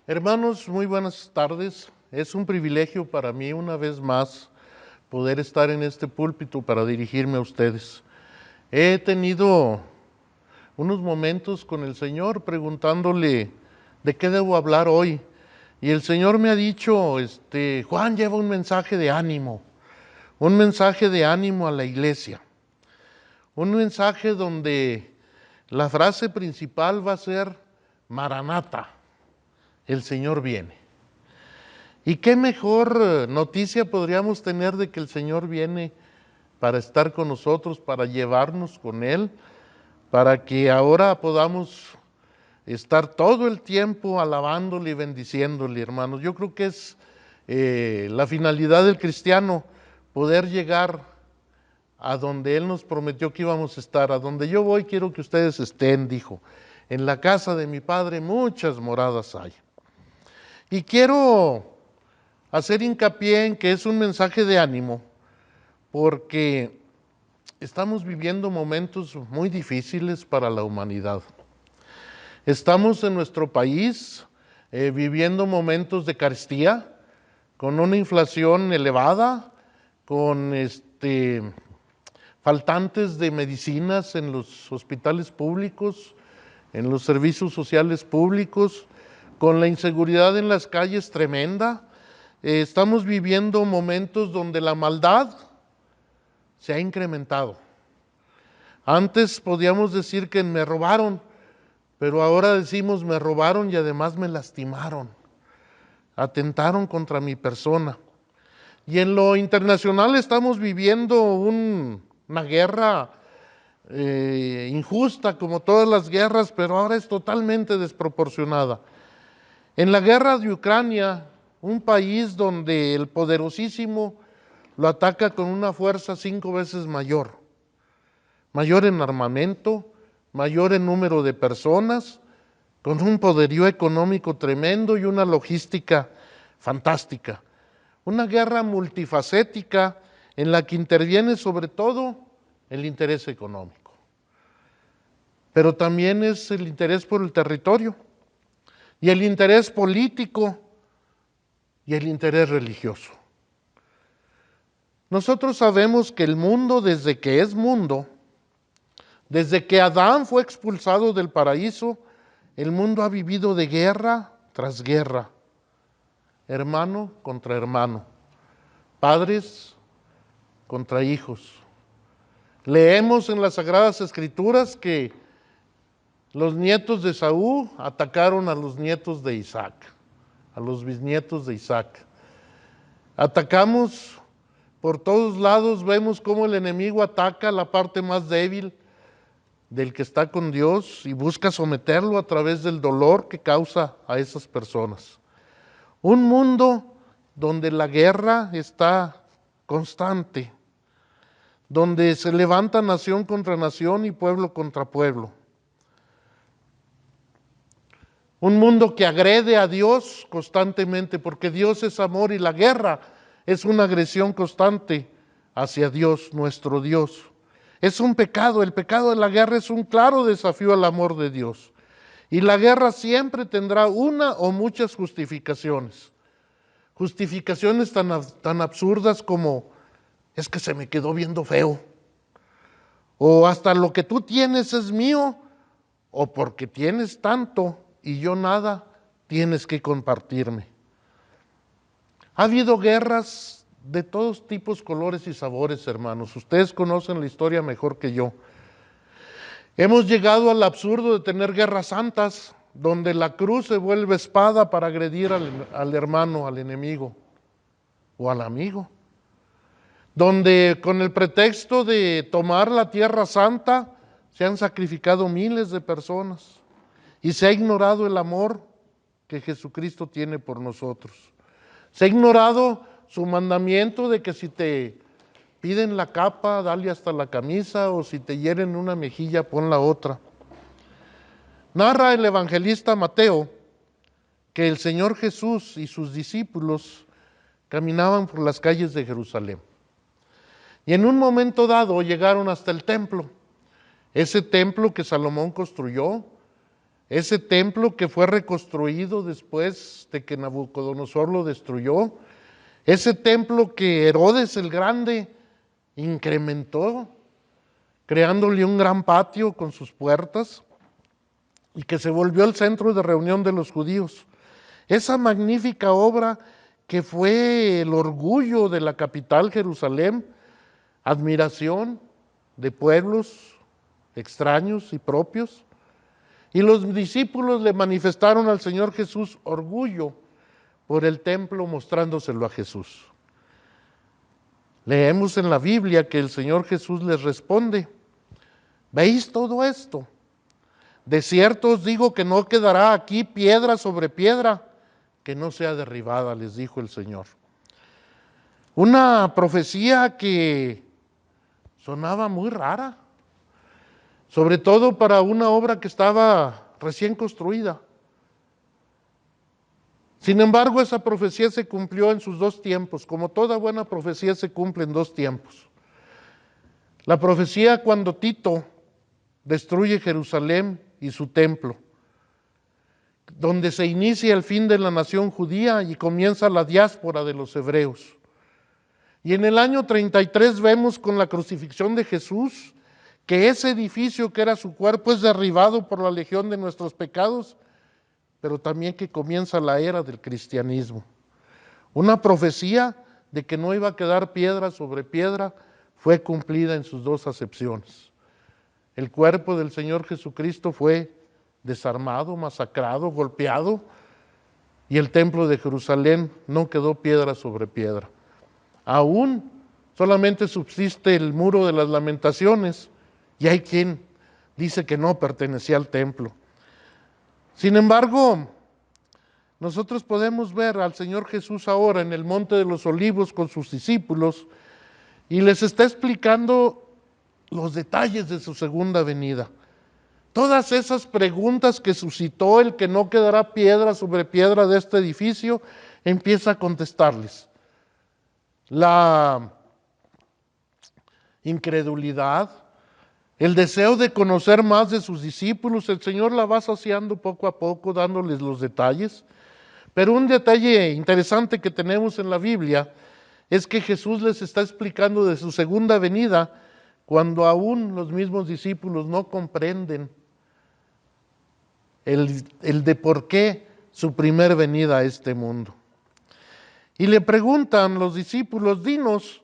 Hermanos, muy buenas tardes. Es un privilegio para mí una vez más poder estar en este púlpito para dirigirme a ustedes. He tenido unos momentos con el Señor preguntándole de qué debo hablar hoy. Y el Señor me ha dicho, Juan, lleva un mensaje de ánimo a la iglesia. Un mensaje donde la frase principal va a ser Maranata, el Señor viene. ¿Y qué mejor noticia podríamos tener de que el Señor viene para estar con nosotros, para llevarnos con Él, para que ahora podamos estar todo el tiempo alabándole y bendiciéndole, hermanos? Yo creo que es la finalidad del cristiano, poder llegar a donde Él nos prometió que íbamos a estar. A donde yo voy quiero que ustedes estén, dijo. En la casa de mi Padre muchas moradas hay. Y quiero hacer hincapié en que es un mensaje de ánimo, porque estamos viviendo momentos muy difíciles para la humanidad. Estamos en nuestro país viviendo momentos de carestía, con una inflación elevada, con faltantes de medicinas en los hospitales públicos, en los servicios sociales públicos, con la inseguridad en las calles tremenda. Estamos viviendo momentos donde la maldad se ha incrementado. Antes podíamos decir que me robaron, pero ahora decimos me robaron y además me lastimaron, atentaron contra mi persona. Y en lo internacional estamos viviendo una guerra injusta, como todas las guerras, pero ahora es totalmente desproporcionada. En la guerra de Ucrania, un país donde el poderosísimo lo ataca con una fuerza 5 veces mayor en armamento, mayor en número de personas, con un poderío económico tremendo y una logística fantástica. Una guerra multifacética en la que interviene sobre todo el interés económico, pero también es el interés por el territorio, y el interés político y el interés religioso. Nosotros sabemos que el mundo, desde que es mundo, desde que Adán fue expulsado del paraíso, el mundo ha vivido de guerra tras guerra, hermano contra hermano, padres contra hijos. Leemos en las Sagradas Escrituras que los nietos de Esaú atacaron a los nietos de Isaac, a los bisnietos de Isaac. Atacamos por todos lados, vemos cómo el enemigo ataca la parte más débil del que está con Dios y busca someterlo a través del dolor que causa a esas personas. Un mundo donde la guerra está constante, donde se levanta nación contra nación y pueblo contra pueblo. Un mundo que agrede a Dios constantemente, porque Dios es amor y la guerra es una agresión constante hacia Dios, nuestro Dios. Es un pecado, el pecado de la guerra es un claro desafío al amor de Dios. Y la guerra siempre tendrá una o muchas justificaciones. Justificaciones tan absurdas como, es que se me quedó viendo feo. O hasta lo que tú tienes es mío, o porque tienes tanto y yo nada, tienes que compartirme. Ha habido guerras de todos tipos, colores y sabores, hermanos. Ustedes conocen la historia mejor que yo. Hemos llegado al absurdo de tener guerras santas, donde la cruz se vuelve espada para agredir al hermano, al enemigo o al amigo. Donde con el pretexto de tomar la tierra santa se han sacrificado miles de personas y se ha ignorado el amor que Jesucristo tiene por nosotros. Se ha ignorado su mandamiento de que si te piden la capa, dale hasta la camisa, o si te hieren una mejilla, pon la otra. Narra el evangelista Mateo que el Señor Jesús y sus discípulos caminaban por las calles de Jerusalén. Y en un momento dado llegaron hasta el templo, ese templo que Salomón construyó, ese templo que fue reconstruido después de que Nabucodonosor lo destruyó, ese templo que Herodes el Grande incrementó, creándole un gran patio con sus puertas y que se volvió el centro de reunión de los judíos. Esa magnífica obra que fue el orgullo de la capital Jerusalén, admiración de pueblos extraños y propios. Y los discípulos le manifestaron al Señor Jesús orgullo por el templo, mostrándoselo a Jesús. Leemos en la Biblia que el Señor Jesús les responde: ¿veis todo esto? De cierto os digo que no quedará aquí piedra sobre piedra que no sea derribada, les dijo el Señor. Una profecía que sonaba muy rara, sobre todo para una obra que estaba recién construida. Sin embargo, esa profecía se cumplió en sus dos tiempos, como toda buena profecía se cumple en dos tiempos. La profecía cuando Tito destruye Jerusalén y su templo, donde se inicia el fin de la nación judía y comienza la diáspora de los hebreos. Y en el año 33 vemos con la crucifixión de Jesús que ese edificio que era su cuerpo es derribado por la legión de nuestros pecados, pero también que comienza la era del cristianismo. Una profecía de que no iba a quedar piedra sobre piedra fue cumplida en sus dos acepciones. El cuerpo del Señor Jesucristo fue desarmado, masacrado, golpeado, y el templo de Jerusalén no quedó piedra sobre piedra. Aún solamente subsiste el muro de las lamentaciones, y hay quien dice que no pertenecía al templo. Sin embargo, nosotros podemos ver al Señor Jesús ahora en el Monte de los Olivos con sus discípulos y les está explicando los detalles de su segunda venida. Todas esas preguntas que suscitó el que no quedará piedra sobre piedra de este edificio, empieza a contestarles. La incredulidad, el deseo de conocer más de sus discípulos, el Señor la va saciando poco a poco, dándoles los detalles. Pero un detalle interesante que tenemos en la Biblia es que Jesús les está explicando de su segunda venida cuando aún los mismos discípulos no comprenden el de por qué su primer venida a este mundo. Y le preguntan los discípulos: dinos,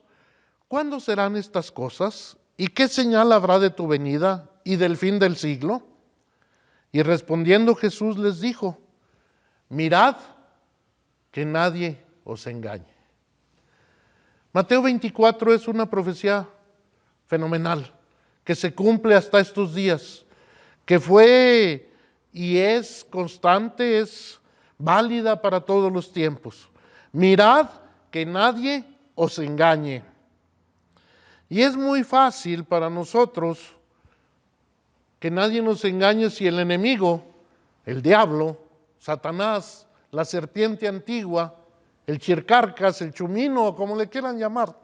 ¿cuándo serán estas cosas? ¿Y qué señal habrá de tu venida y del fin del siglo? Y respondiendo Jesús les dijo: mirad que nadie os engañe. Mateo 24 es una profecía fenomenal que se cumple hasta estos días, que fue y es constante, es válida para todos los tiempos. Mirad que nadie os engañe. Y es muy fácil para nosotros que nadie nos engañe si el enemigo, el diablo, Satanás, la serpiente antigua, el chircarcas, el chumino, o como le quieran llamar,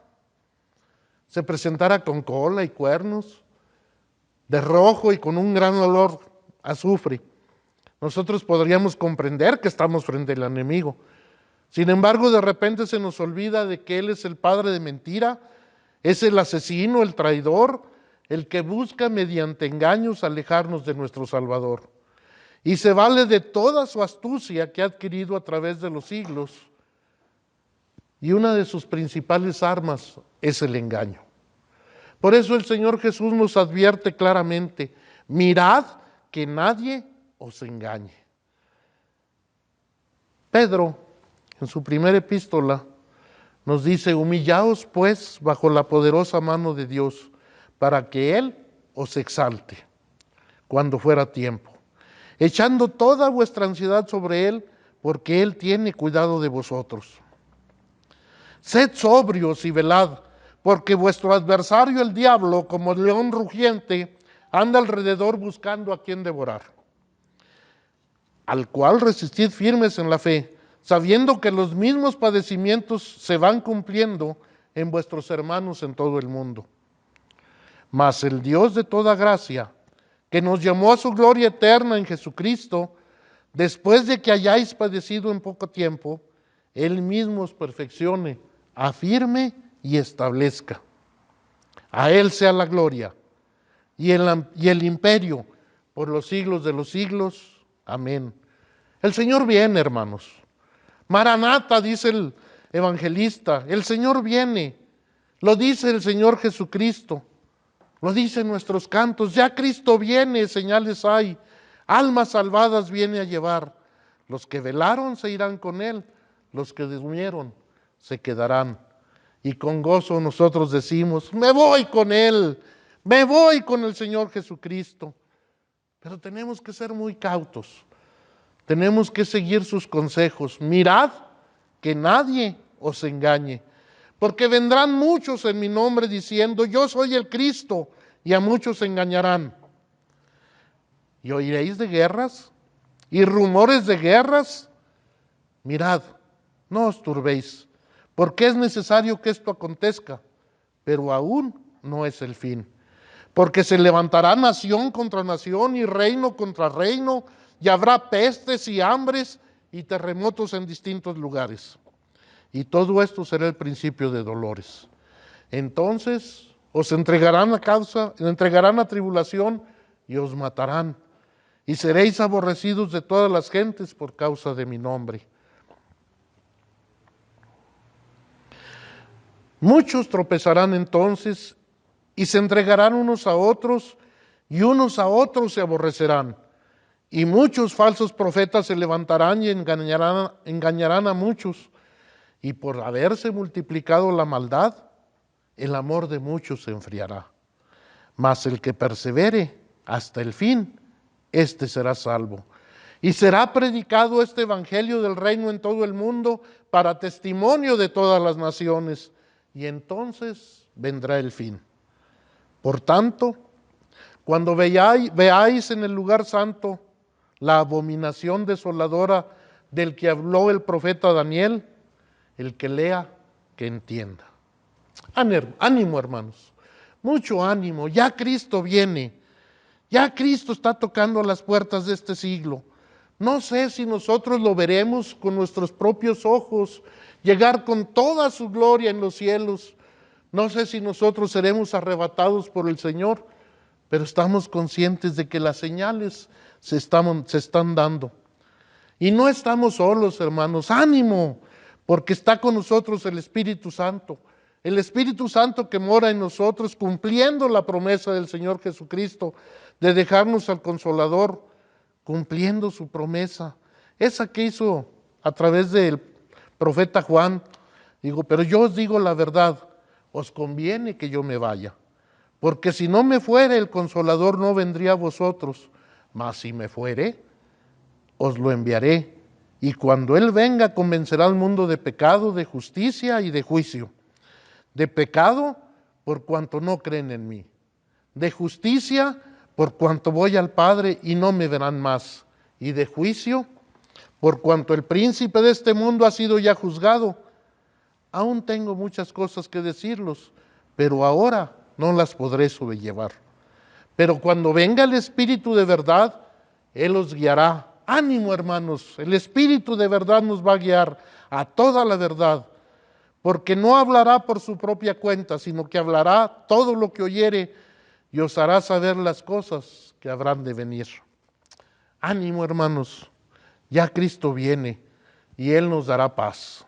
se presentara con cola y cuernos, de rojo y con un gran olor a azufre. Nosotros podríamos comprender que estamos frente al enemigo. Sin embargo, de repente se nos olvida de que él es el padre de mentira, es el asesino, el traidor, el que busca mediante engaños alejarnos de nuestro Salvador. Y se vale de toda su astucia que ha adquirido a través de los siglos. Y una de sus principales armas es el engaño. Por eso el Señor Jesús nos advierte claramente: mirad que nadie os engañe. Pedro, en su primera epístola, nos dice: humillaos pues bajo la poderosa mano de Dios, para que Él os exalte cuando fuera tiempo, echando toda vuestra ansiedad sobre Él, porque Él tiene cuidado de vosotros. Sed sobrios y velad, porque vuestro adversario el diablo, como león rugiente, anda alrededor buscando a quien devorar. Al cual resistid firmes en la fe, sabiendo que los mismos padecimientos se van cumpliendo en vuestros hermanos en todo el mundo. Mas el Dios de toda gracia, que nos llamó a su gloria eterna en Jesucristo, después de que hayáis padecido en poco tiempo, Él mismo os perfeccione, afirme y establezca. A Él sea la gloria y el imperio por los siglos de los siglos. Amén. El Señor viene, hermanos. Maranata, dice el evangelista, el Señor viene. Lo dice el Señor Jesucristo. Lo dicen nuestros cantos. Ya Cristo viene, señales hay. Almas salvadas viene a llevar. Los que velaron se irán con Él. Los que durmieron se quedarán. Y con gozo nosotros decimos, me voy con Él. Me voy con el Señor Jesucristo. Pero tenemos que ser muy cautos. Tenemos que seguir sus consejos. Mirad que nadie os engañe, porque vendrán muchos en mi nombre diciendo, yo soy el Cristo, y a muchos engañarán. Y oiréis de guerras y rumores de guerras. Mirad, no os turbéis, porque es necesario que esto acontezca, pero aún no es el fin. Porque se levantará nación contra nación y reino contra reino, y habrá pestes y hambres y terremotos en distintos lugares. Y todo esto será el principio de dolores. Entonces os entregarán a tribulación y os matarán. Y seréis aborrecidos de todas las gentes por causa de mi nombre. Muchos tropezarán entonces y se entregarán unos a otros y unos a otros se aborrecerán. Y muchos falsos profetas se levantarán y engañarán a muchos. Y por haberse multiplicado la maldad, el amor de muchos se enfriará. Mas el que persevere hasta el fin, éste será salvo. Y será predicado este evangelio del reino en todo el mundo para testimonio de todas las naciones. Y entonces vendrá el fin. Por tanto, cuando veáis en el lugar santo la abominación desoladora del que habló el profeta Daniel, el que lea, que entienda. Ánimo, hermanos, mucho ánimo. Ya Cristo viene, ya Cristo está tocando las puertas de este siglo. No sé si nosotros lo veremos con nuestros propios ojos, llegar con toda su gloria en los cielos. No sé si nosotros seremos arrebatados por el Señor, pero estamos conscientes de que las señales se están dando. Y no estamos solos, hermanos. Ánimo, porque está con nosotros el Espíritu Santo. El Espíritu Santo que mora en nosotros, cumpliendo la promesa del Señor Jesucristo de dejarnos al Consolador, cumpliendo su promesa. Esa que hizo a través del profeta Juan. Digo, pero yo os digo la verdad, os conviene que yo me vaya. Porque si no me fuere, el Consolador no vendría a vosotros. Mas si me fuere, os lo enviaré. Y cuando Él venga, convencerá al mundo de pecado, de justicia y de juicio. De pecado, por cuanto no creen en mí. De justicia, por cuanto voy al Padre y no me verán más. Y de juicio, por cuanto el príncipe de este mundo ha sido ya juzgado. Aún tengo muchas cosas que decirlos, pero ahora no las podré sobrellevar. Pero cuando venga el Espíritu de verdad, Él os guiará. Ánimo, hermanos, el Espíritu de verdad nos va a guiar a toda la verdad, porque no hablará por su propia cuenta, sino que hablará todo lo que oyere y os hará saber las cosas que habrán de venir. Ánimo, hermanos, ya Cristo viene y Él nos dará paz.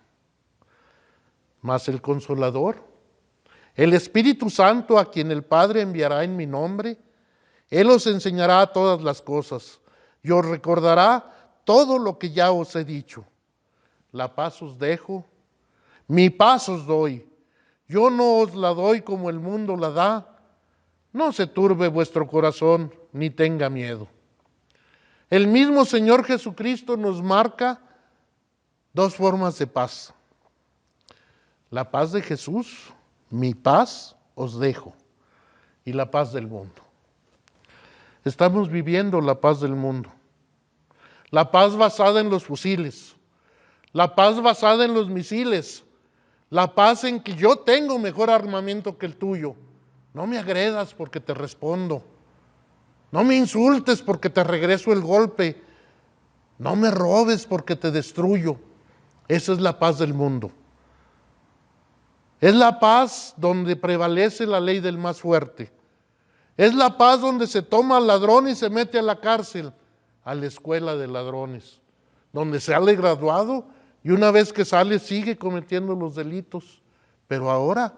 Mas el Consolador, el Espíritu Santo, a quien el Padre enviará en mi nombre, Él os enseñará todas las cosas y os recordará todo lo que ya os he dicho. La paz os dejo, mi paz os doy. Yo no os la doy como el mundo la da. No se turbe vuestro corazón, ni tenga miedo. El mismo Señor Jesucristo nos marca dos formas de paz. La paz de Jesús, mi paz os dejo, y la paz del mundo. Estamos viviendo la paz del mundo. La paz basada en los fusiles. La paz basada en los misiles. La paz en que yo tengo mejor armamento que el tuyo. No me agredas porque te respondo. No me insultes porque te regreso el golpe. No me robes porque te destruyo. Esa es la paz del mundo. Es la paz donde prevalece la ley del más fuerte. Es la paz donde se toma al ladrón y se mete a la cárcel, a la escuela de ladrones, donde sale graduado y una vez que sale sigue cometiendo los delitos, pero ahora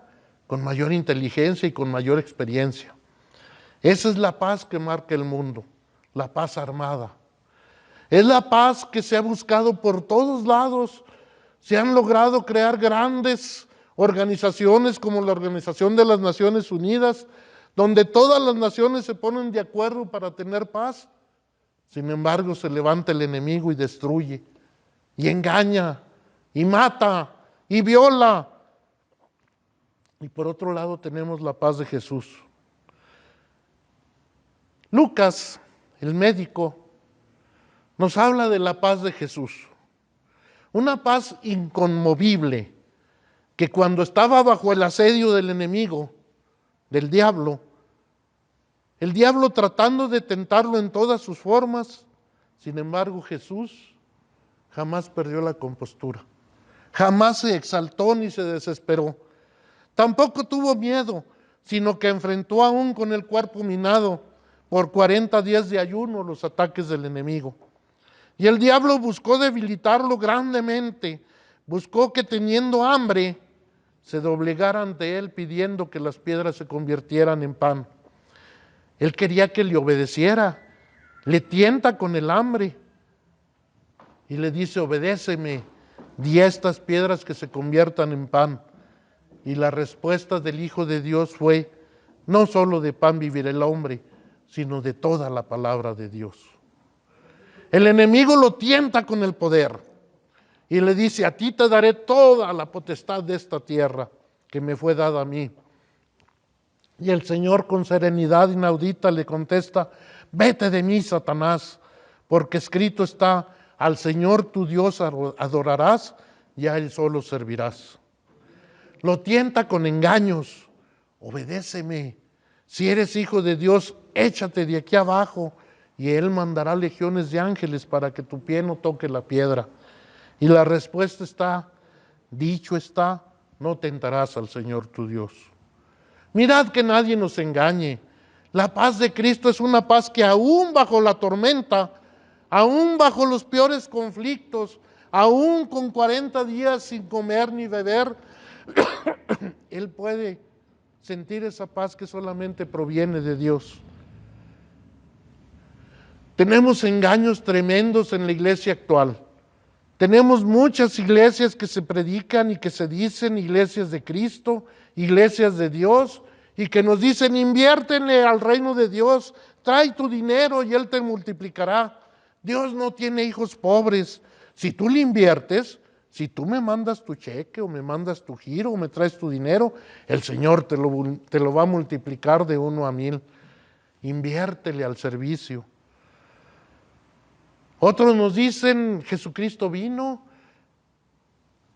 con mayor inteligencia y con mayor experiencia. Esa es la paz que marca el mundo, la paz armada. Es la paz que se ha buscado por todos lados. Se han logrado crear grandes organizaciones como la Organización de las Naciones Unidas, donde todas las naciones se ponen de acuerdo para tener paz. Sin embargo, se levanta el enemigo y destruye, y engaña, y mata, y viola. Y por otro lado tenemos la paz de Jesús. Lucas, el médico, nos habla de la paz de Jesús. Una paz inconmovible, que cuando estaba bajo el asedio del enemigo, del diablo, el diablo tratando de tentarlo en todas sus formas, sin embargo Jesús jamás perdió la compostura, jamás se exaltó ni se desesperó, tampoco tuvo miedo, sino que enfrentó aún con el cuerpo minado por 40 días de ayuno los ataques del enemigo. Y el diablo buscó debilitarlo grandemente, buscó que teniendo hambre se doblegara ante él pidiendo que las piedras se convirtieran en pan. Él quería que le obedeciera, le tienta con el hambre y le dice: obedéceme, di a estas piedras que se conviertan en pan. Y la respuesta del Hijo de Dios fue: no solo de pan vivirá el hombre, sino de toda la palabra de Dios. El enemigo lo tienta con el poder y le dice: a ti te daré toda la potestad de esta tierra que me fue dada a mí. Y el Señor con serenidad inaudita le contesta: vete de mí, Satanás, porque escrito está: al Señor tu Dios adorarás y a Él solo servirás. Lo tienta con engaños: obedéceme, si eres hijo de Dios, échate de aquí abajo y Él mandará legiones de ángeles para que tu pie no toque la piedra. Y la respuesta está: dicho está, no tentarás al Señor tu Dios. Mirad que nadie nos engañe. La paz de Cristo es una paz que aún bajo la tormenta, aún bajo los peores conflictos, aún con 40 días sin comer ni beber, Él puede sentir esa paz que solamente proviene de Dios. Tenemos engaños tremendos en la iglesia actual. Tenemos muchas iglesias que se predican y que se dicen iglesias de Cristo, iglesias de Dios, y que nos dicen: inviértele al reino de Dios, trae tu dinero y Él te multiplicará. Dios no tiene hijos pobres. Si tú le inviertes, si tú me mandas tu cheque o me mandas tu giro o me traes tu dinero, el Señor te lo va a multiplicar de 1 a 1000. Inviértele al servicio. Otros nos dicen: Jesucristo vino,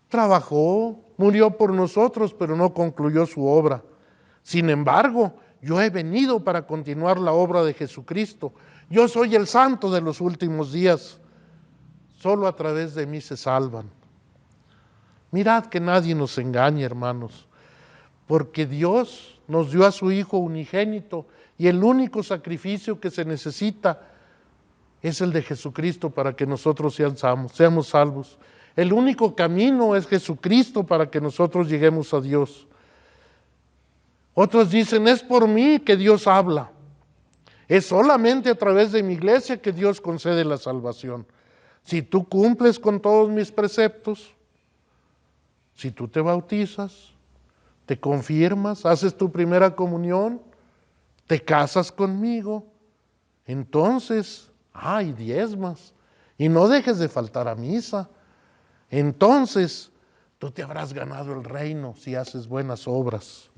trabajó, murió por nosotros, pero no concluyó su obra. Sin embargo, yo he venido para continuar la obra de Jesucristo. Yo soy el santo de los últimos días. Solo a través de mí se salvan. Mirad que nadie nos engañe, hermanos, porque Dios nos dio a su Hijo unigénito y el único sacrificio que se necesita es el de Jesucristo para que nosotros seamos salvos. El único camino es Jesucristo para que nosotros lleguemos a Dios. Otros dicen: es por mí que Dios habla. Es solamente a través de mi iglesia que Dios concede la salvación. Si tú cumples con todos mis preceptos, si tú te bautizas, te confirmas, haces tu primera comunión, te casas conmigo, entonces, y diezmas, y no dejes de faltar a misa, entonces tú te habrás ganado el reino si haces buenas obras.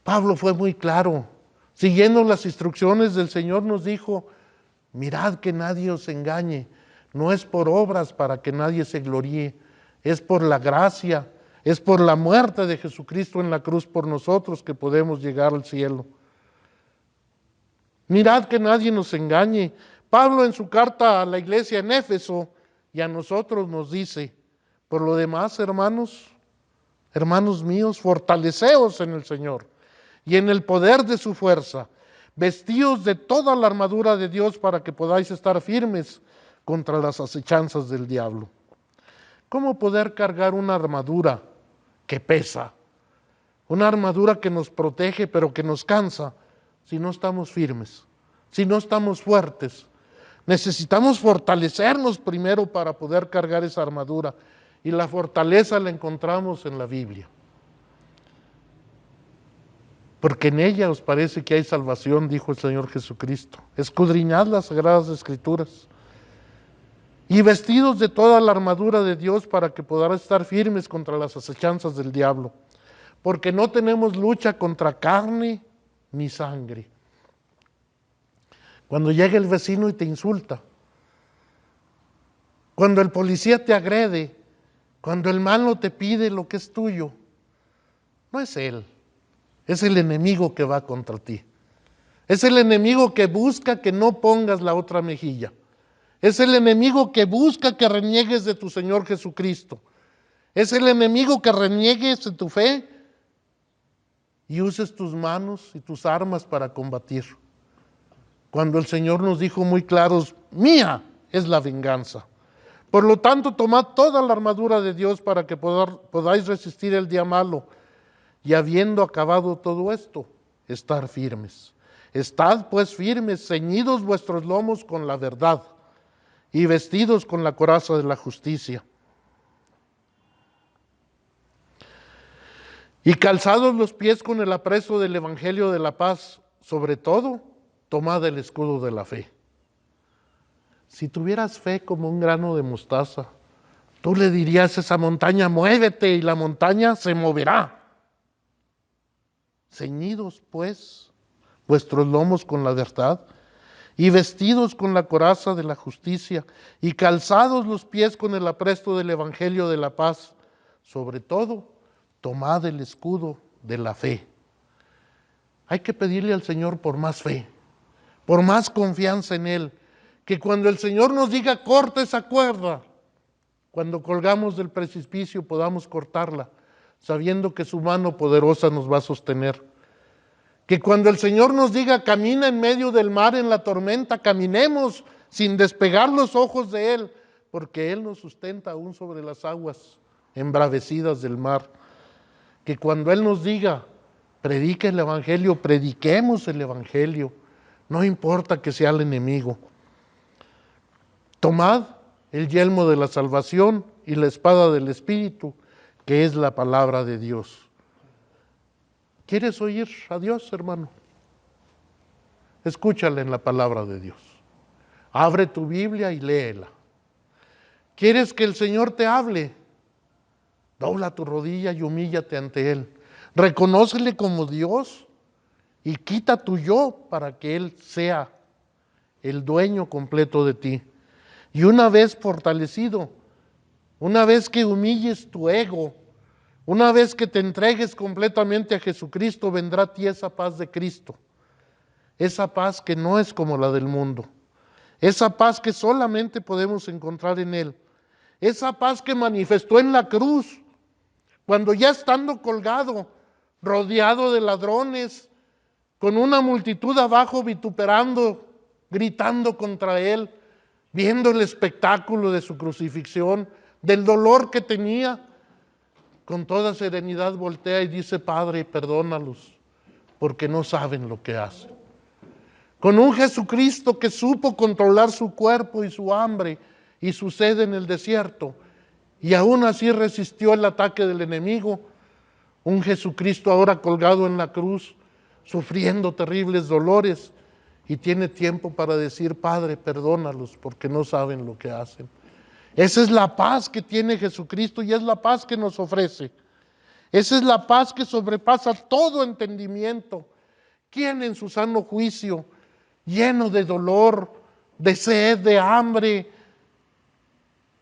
Pablo fue muy claro, siguiendo las instrucciones del Señor nos dijo: mirad que nadie os engañe, no es por obras para que nadie se gloríe, es por la gracia, es por la muerte de Jesucristo en la cruz por nosotros que podemos llegar al cielo. Mirad que nadie nos engañe. Pablo en su carta a la iglesia en Éfeso y a nosotros nos dice, por lo demás, hermanos, hermanos míos, fortaleceos en el Señor y en el poder de su fuerza, vestíos de toda la armadura de Dios para que podáis estar firmes contra las acechanzas del diablo. ¿Cómo poder cargar una armadura que pesa? Una armadura que nos protege pero que nos cansa si no estamos firmes, si no estamos fuertes. Necesitamos fortalecernos primero para poder cargar esa armadura y la fortaleza la encontramos en la Biblia. Porque en ella os parece que hay salvación, dijo el Señor Jesucristo. Escudriñad las Sagradas Escrituras. Y vestidos de toda la armadura de Dios para que podáis estar firmes contra las acechanzas del diablo. Porque no tenemos lucha contra carne ni sangre. Cuando llega el vecino y te insulta, cuando el policía te agrede, cuando el malo te pide lo que es tuyo, no es él, es el enemigo que va contra ti. Es el enemigo que busca que no pongas la otra mejilla. Es el enemigo que busca que reniegues de tu Señor Jesucristo. Es el enemigo que reniegues de tu fe y uses tus manos y tus armas para combatir. Cuando el Señor nos dijo muy claros, mía es la venganza. Por lo tanto, tomad toda la armadura de Dios para que podáis resistir el día malo y habiendo acabado todo esto, estar firmes. Estad pues firmes, ceñidos vuestros lomos con la verdad y vestidos con la coraza de la justicia. Y calzados los pies con el apresto del evangelio de la paz, sobre todo, tomad el escudo de la fe. Si tuvieras fe como un grano de mostaza, tú le dirías a esa montaña, muévete, y la montaña se moverá. Ceñidos, pues, vuestros lomos con la verdad, y vestidos con la coraza de la justicia, y calzados los pies con el apresto del evangelio de la paz, sobre todo, tomad el escudo de la fe. Hay que pedirle al Señor por más fe, por más confianza en Él, que cuando el Señor nos diga corta esa cuerda, cuando colgamos del precipicio podamos cortarla, sabiendo que su mano poderosa nos va a sostener. Que cuando el Señor nos diga camina en medio del mar en la tormenta, caminemos sin despegar los ojos de Él, porque Él nos sustenta aún sobre las aguas embravecidas del mar. Que cuando Él nos diga predique el Evangelio, prediquemos el Evangelio, no importa que sea el enemigo. Tomad el yelmo de la salvación y la espada del Espíritu, que es la palabra de Dios. ¿Quieres oír a Dios, hermano? Escúchale en la palabra de Dios. Abre tu Biblia y léela. ¿Quieres que el Señor te hable? Dobla tu rodilla y humíllate ante Él. Reconócele como Dios y quita tu yo para que Él sea el dueño completo de ti. Y una vez fortalecido, una vez que humilles tu ego, una vez que te entregues completamente a Jesucristo, vendrá a ti esa paz de Cristo. Esa paz que no es como la del mundo. Esa paz que solamente podemos encontrar en Él. Esa paz que manifestó en la cruz, cuando ya estando colgado, rodeado de ladrones, con una multitud abajo vituperando, gritando contra Él, viendo el espectáculo de su crucifixión, del dolor que tenía, con toda serenidad voltea y dice, Padre, perdónalos, porque no saben lo que hacen. Con un Jesucristo que supo controlar su cuerpo y su hambre y su sed en el desierto, y aún así resistió el ataque del enemigo. Un Jesucristo ahora colgado en la cruz, sufriendo terribles dolores, y tiene tiempo para decir, Padre, perdónalos, porque no saben lo que hacen. Esa es la paz que tiene Jesucristo y es la paz que nos ofrece. Esa es la paz que sobrepasa todo entendimiento. ¿Quién en su sano juicio, lleno de dolor, de sed, de hambre,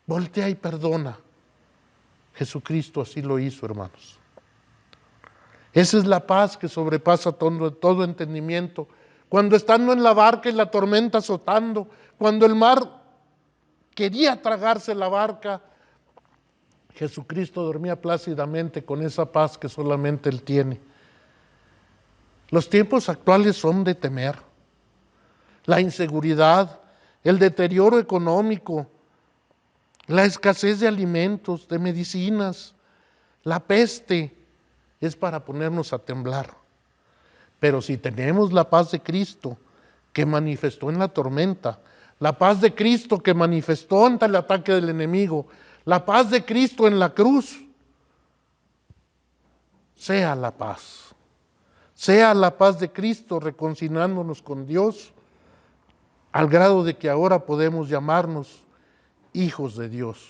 voltea y perdona? Jesucristo así lo hizo, hermanos. Esa es la paz que sobrepasa todo entendimiento, cuando estando en la barca y la tormenta azotando, cuando el mar quería tragarse la barca, Jesucristo dormía plácidamente con esa paz que solamente Él tiene. Los tiempos actuales son de temer. La inseguridad, el deterioro económico, la escasez de alimentos, de medicinas, la peste, es para ponernos a temblar. Pero si tenemos la paz de Cristo que manifestó en la tormenta, la paz de Cristo que manifestó ante el ataque del enemigo, la paz de Cristo en la cruz, sea la paz de Cristo reconciliándonos con Dios, al grado de que ahora podemos llamarnos hijos de Dios.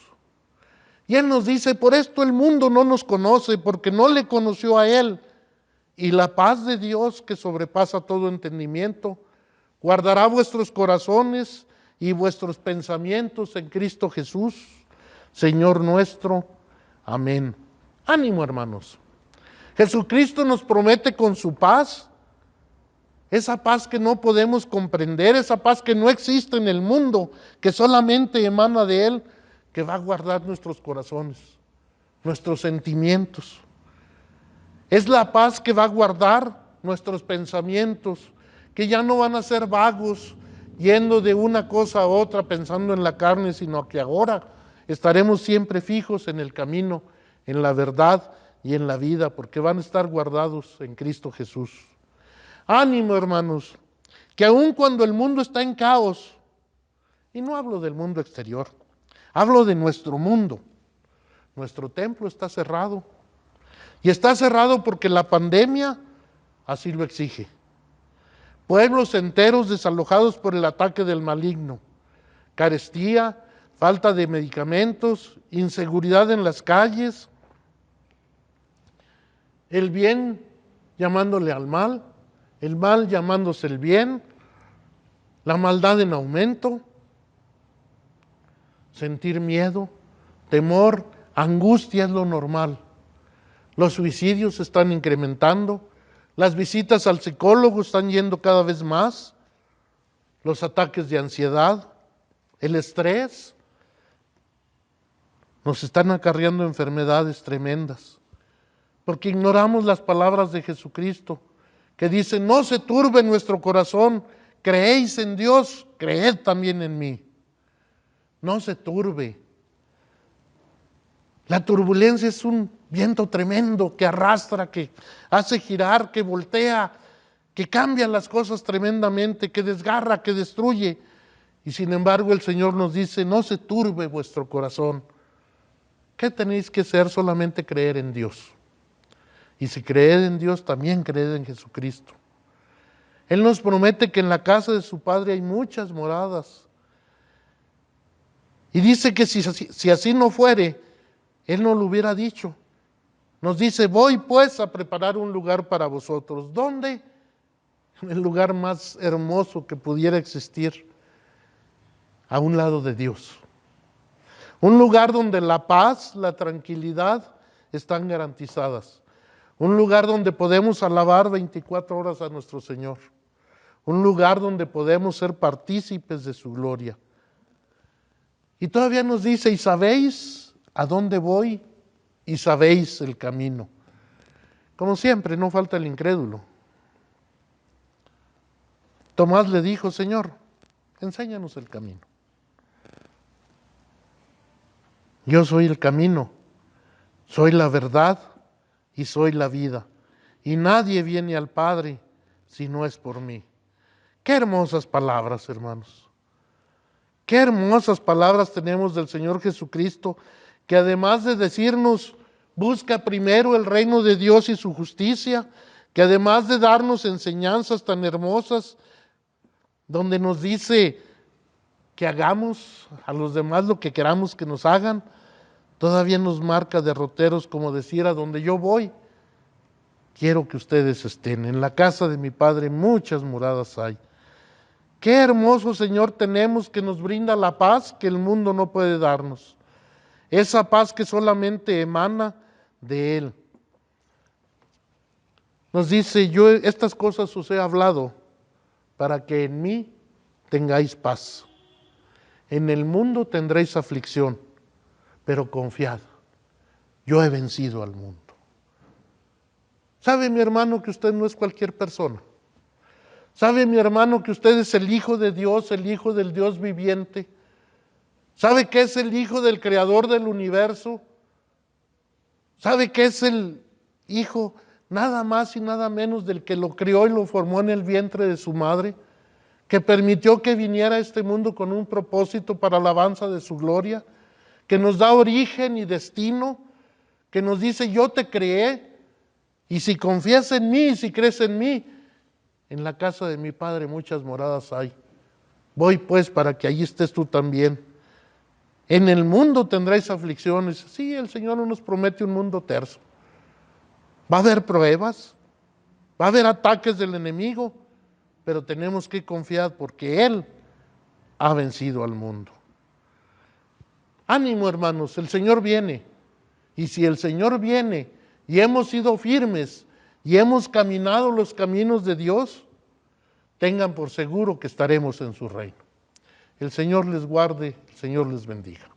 Y Él nos dice, por esto el mundo no nos conoce, porque no le conoció a Él. Y la paz de Dios, que sobrepasa todo entendimiento, guardará vuestros corazones y vuestros pensamientos en Cristo Jesús, Señor nuestro. Amén. Ánimo, hermanos. Jesucristo nos promete con su paz, esa paz que no podemos comprender, esa paz que no existe en el mundo, que solamente emana de Él, que va a guardar nuestros corazones, nuestros sentimientos. Es la paz que va a guardar nuestros pensamientos, que ya no van a ser vagos, yendo de una cosa a otra, pensando en la carne, sino que ahora estaremos siempre fijos en el camino, en la verdad y en la vida, porque van a estar guardados en Cristo Jesús. Ánimo, hermanos, que aun cuando el mundo está en caos, y no hablo del mundo exterior, hablo de nuestro mundo, nuestro templo está cerrado, y está cerrado porque la pandemia así lo exige. Pueblos enteros desalojados por el ataque del maligno, carestía, falta de medicamentos, inseguridad en las calles, el bien llamándole al mal, el mal llamándose el bien, la maldad en aumento, sentir miedo, temor, angustia es lo normal. Los suicidios se están incrementando, las visitas al psicólogo están yendo cada vez más, los ataques de ansiedad, el estrés, nos están acarreando enfermedades tremendas, porque ignoramos las palabras de Jesucristo, que dice, no se turbe nuestro corazón, creéis en Dios, creed también en mí. No se turbe. La turbulencia es un viento tremendo que arrastra, que hace girar, que voltea, que cambia las cosas tremendamente, que desgarra, que destruye. Y sin embargo el Señor nos dice, no se turbe vuestro corazón. ¿Qué tenéis que hacer? Solamente creer en Dios. Y si creed en Dios, también creed en Jesucristo. Él nos promete que en la casa de su Padre hay muchas moradas. Y dice que si así no fuere, Él no lo hubiera dicho. Nos dice, voy pues a preparar un lugar para vosotros. ¿Dónde? El lugar más hermoso que pudiera existir, a un lado de Dios. Un lugar donde la paz, la tranquilidad están garantizadas. Un lugar donde podemos alabar 24 horas a nuestro Señor. Un lugar donde podemos ser partícipes de su gloria. Y todavía nos dice, ¿y sabéis a dónde voy? Y sabéis el camino. Como siempre, no falta el incrédulo. Tomás le dijo, Señor, enséñanos el camino. Yo soy el camino, soy la verdad y soy la vida. Y nadie viene al Padre si no es por mí. Qué hermosas palabras, hermanos. Qué hermosas palabras tenemos del Señor Jesucristo, que además de decirnos, busca primero el reino de Dios y su justicia, que además de darnos enseñanzas tan hermosas, donde nos dice que hagamos a los demás lo que queramos que nos hagan, todavía nos marca derroteros como decir, a donde yo voy, quiero que ustedes estén. En la casa de mi Padre muchas moradas hay. Qué hermoso Señor tenemos, que nos brinda la paz que el mundo no puede darnos. Esa paz que solamente emana de Él. Nos dice, yo estas cosas os he hablado para que en mí tengáis paz. En el mundo tendréis aflicción, pero confiad, yo he vencido al mundo. ¿Sabe, mi hermano, que usted no es cualquier persona? ¿Sabe, mi hermano, que usted es el Hijo de Dios, el Hijo del Dios viviente? ¿Sabe que es el Hijo del Creador del universo? ¿Sabe que es el Hijo nada más y nada menos del que lo crió y lo formó en el vientre de su madre? Que permitió que viniera a este mundo con un propósito para alabanza de su gloria, que nos da origen y destino, que nos dice: yo te creé, y si confías en mí, y si crees en mí, en la casa de mi Padre muchas moradas hay. Voy pues para que allí estés tú también. En el mundo tendréis aflicciones. Sí, el Señor no nos promete un mundo terso. Va a haber pruebas, va a haber ataques del enemigo, pero tenemos que confiar porque Él ha vencido al mundo. Ánimo, hermanos, el Señor viene. Y si el Señor viene y hemos sido firmes y hemos caminado los caminos de Dios, tengan por seguro que estaremos en su reino. El Señor les guarde, el Señor les bendiga.